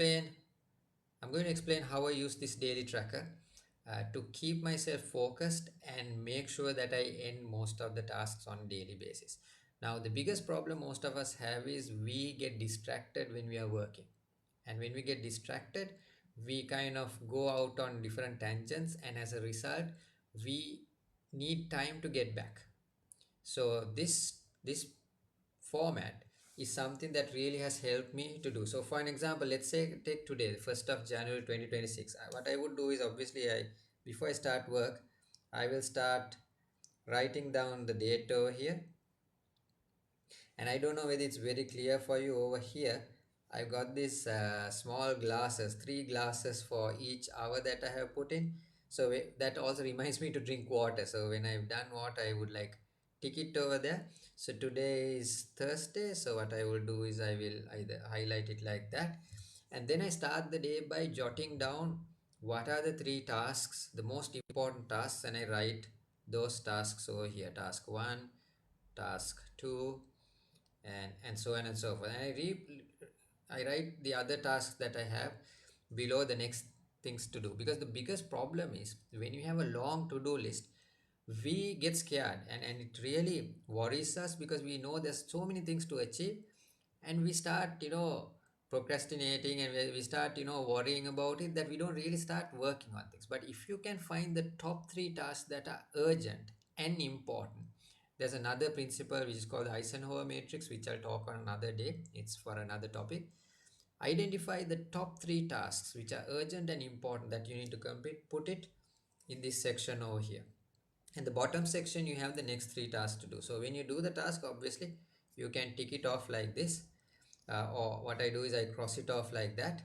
explain how I use this daily tracker to keep myself focused and make sure that I end most of the tasks on a daily basis. Now, the biggest problem most of us have is we get distracted when we are working. And when we get distracted, we kind of go out on different tangents, and as a result, we need time to get back. So this format is something that really has helped me to do. So for an example, let's say take today, 1st of January 2026. What I would do is, obviously, I before I start work, I will start writing down the date over here. And I don't know whether it's very clear for you over here. I've got these small glasses, three glasses for each hour that I have put in. So that also reminds me to drink water. So when I've done water, I would like tick it over there. So today is Thursday. So what I will do is I will either highlight it like that. And then I start the day by jotting down what are the three tasks, the most important tasks, and I write those tasks over here. Task 1, task 2, and so on and so forth. And I write the other tasks that I have below the next things to do, because the biggest problem is when you have a long to-do list, we get scared, and it really worries us because we know there's so many things to achieve, and we start procrastinating, and we start worrying about it, that we don't really start working on things. But if you can find the top three tasks that are urgent and important, there's another principle which is called the Eisenhower matrix, which I'll talk on another day. It's for another topic. Identify the top three tasks which are urgent and important that you need to complete. Put it in this section over here. In the bottom section, you have the next three tasks to do. So when you do the task, obviously, you can tick it off like this. Or what I do is I cross it off like that.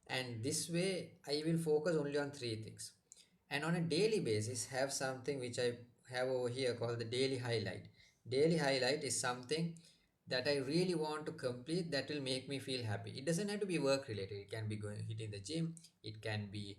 And this way, I will focus only on three things. And on a daily basis, have something which I have over here called the daily highlight. Daily highlight is something that I really want to complete that will make me feel happy. It doesn't have to be work related. It can be going hitting the gym. It can be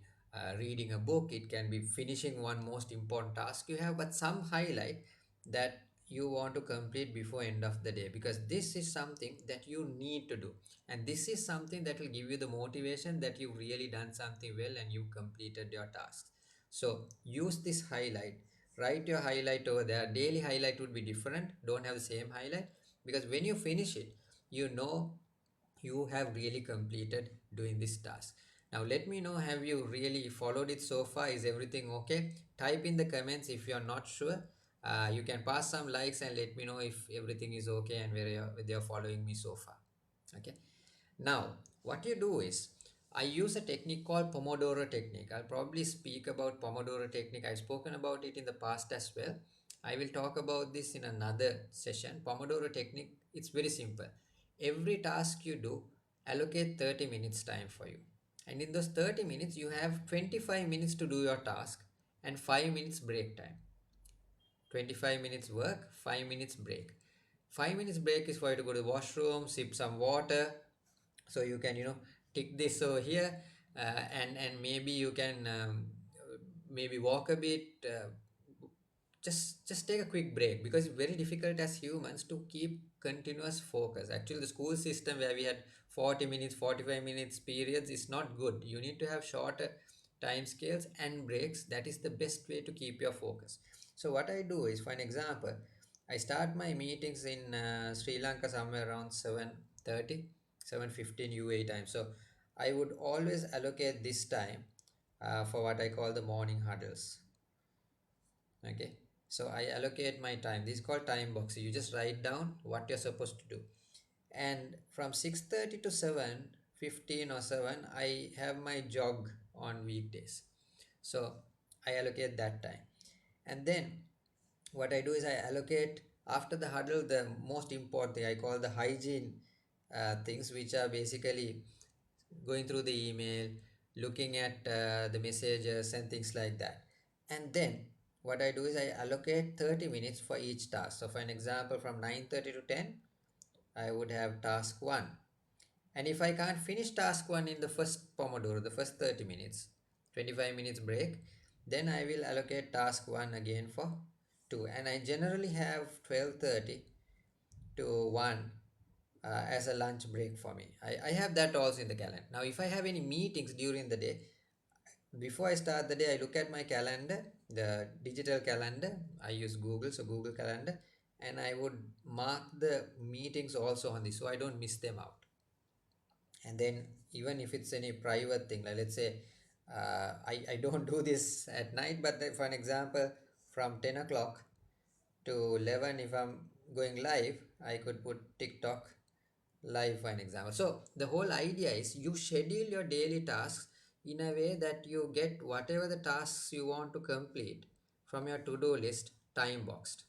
reading a book. It can be finishing one most important task you have, but some highlight that you want to complete before end of the day, because this is something that you need to do, and this is something that will give you the motivation that you've really done something well and you completed your tasks. So use this highlight, write your highlight over there. Daily highlight would be different, don't have the same highlight, because when you finish it, you know you have really completed doing this task. Now let me know, have you really followed it so far? Is everything okay? Type in the comments if you're not sure. You can pass some likes and let me know if everything is okay and whether you're following me so far. Okay. Now, what you do is, I use a technique called Pomodoro Technique. I'll probably speak about Pomodoro Technique. I've spoken about it in the past as well. I will talk about this in another session. Pomodoro Technique, it's very simple. Every task you do, allocate 30 minutes time for you. And in those 30 minutes, you have 25 minutes to do your task and 5 minutes break time. 25 minutes work, 5 minutes break. 5 minutes break is for you to go to the washroom, sip some water, so you can tick this over here, and maybe you can maybe walk a bit, just take a quick break, because it's very difficult as humans to keep continuous focus. Actually, the school system where we had 40 minutes, 45 minutes periods is not good. You need to have shorter time scales and breaks. That is the best way to keep your focus. So what I do is, for an example, I start my meetings in Sri Lanka somewhere around 7:30, 7:15 UAE time. So I would always allocate this time for what I call the morning huddles. Okay, so I allocate my time. This is called time box. You just write down what you're supposed to do, and from 6:30 to 7:15 or 7, I have my jog on weekdays. So I allocate that time, and then what I do is I allocate after the huddle the most important thing I call the hygiene things, which are basically going through the email, looking at the messages and things like that. And then what I do is I allocate 30 minutes for each task. So for an example, from 9:30 to 10, I would have task 1. And if I can't finish task 1 in the first Pomodoro, the first 30 minutes, 25 minutes break, then I will allocate task 1 again for 2. And I generally have 12:30 to 1 as a lunch break for me. I have that also in the calendar. Now, if I have any meetings during the day, before I start the day, I look at my calendar, the digital calendar. I use Google, so Google Calendar, and I would mark the meetings also on this so I don't miss them out. And then, even if it's any private thing, like let's say I don't do this at night, but for an example, from 10 o'clock to 11, if I'm going live, I could put TikTok live for an example. So the whole idea is you schedule your daily tasks in a way that you get whatever the tasks you want to complete from your to-do list time boxed.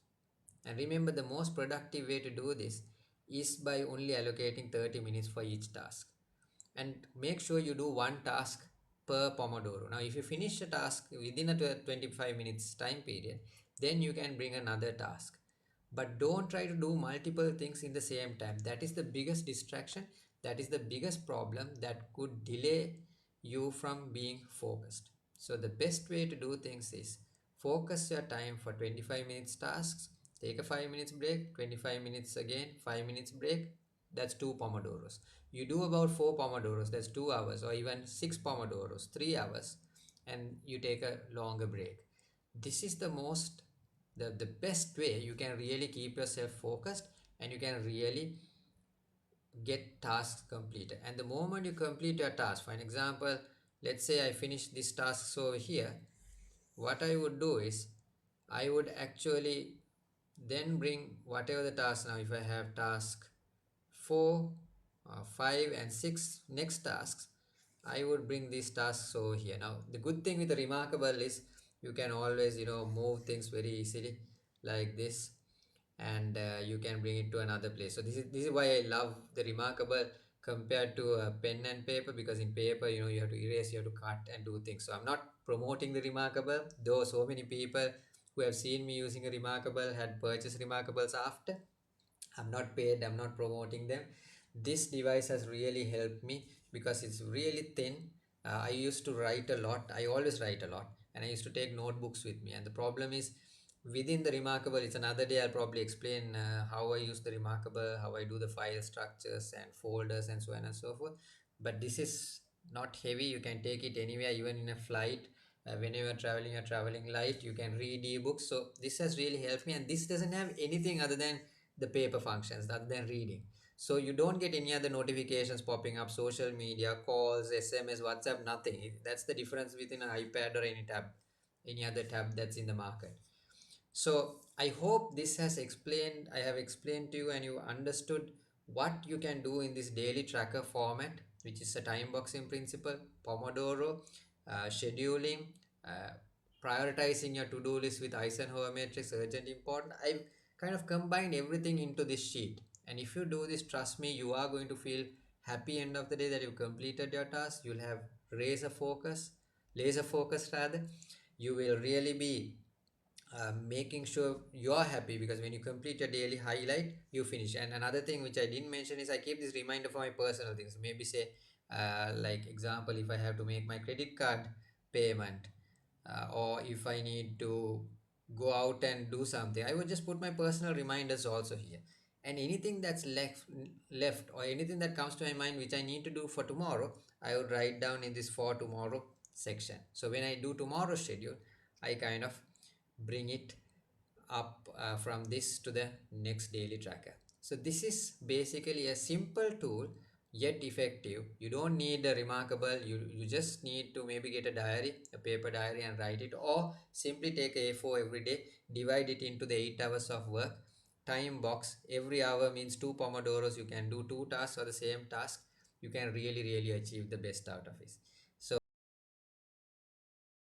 And remember, the most productive way to do this is by only allocating 30 minutes for each task. And make sure you do one task per Pomodoro. Now, if you finish a task within a 25 minutes time period, then you can bring another task. But don't try to do multiple things in the same time. That is the biggest distraction. That is the biggest problem that could delay you from being focused. So the best way to do things is focus your time for 25 minutes tasks, take a 5 minutes break, 25 minutes again, 5 minutes break. That's two Pomodoros. You do about 4 Pomodoros, that's 2 hours, or even 6 Pomodoros, 3 hours, and you take a longer break. This is the best way you can really keep yourself focused, and you can really get tasks completed. And the moment you complete your task, for an example, let's say I finish this task over here, what I would do is I would actually then bring whatever the task. Now if I have task 4, 5 and 6 next tasks, I would bring these tasks over here. Now the good thing with the remarkable is you can always move things very easily like this, and you can bring it to another place. So this is why I love the remarkable compared to pen and paper, because in paper you have to erase, you have to cut and do things. So I'm not promoting the remarkable, though so many people who have seen me using a remarkable had purchased remarkables after. I'm not paid, I'm not promoting them. This device has really helped me because it's really thin. I used to write a lot, I always write a lot, and I used to take notebooks with me. And the problem is, within the remarkable, it's another day I'll probably explain how I use the remarkable, how I do the file structures and folders and so on and so forth. But this is not heavy, you can take it anywhere, even in a flight. Whenever you're traveling light, you can read ebooks. So this has really helped me, and this doesn't have anything other than the paper functions other than reading. So you don't get any other notifications popping up, social media, calls, SMS, WhatsApp, nothing. That's the difference within an iPad or any other tab that's in the market. So I hope this has explained, I have explained to you and you understood what you can do in this daily tracker format, which is a time boxing principle, Pomodoro, scheduling, uh, prioritizing your to-do list with Eisenhower matrix, urgent, important. I've kind of combined everything into this sheet. And if you do this, trust me, you are going to feel happy end of the day that you completed your task. You'll have laser focus rather. You will really be making sure you're happy, because when you complete your daily highlight, you finish. And another thing which I didn't mention is I keep this reminder for my personal things. Maybe say, like example, if I have to make my credit card payment, or if I need to go out and do something, I would just put my personal reminders also here. And anything that's left or anything that comes to my mind which I need to do for tomorrow, I would write down in this for tomorrow section. So when I do tomorrow's schedule, I kind of bring it up from this to the next daily tracker. So this is basically a simple tool yet effective. You don't need a remarkable, you just need to maybe get a diary, a paper diary, and write it, or simply take A4 every day, divide it into the 8 hours of work, time box. Every hour means 2 pomodoros. You can do 2 tasks or the same task. You can really achieve the best out of it.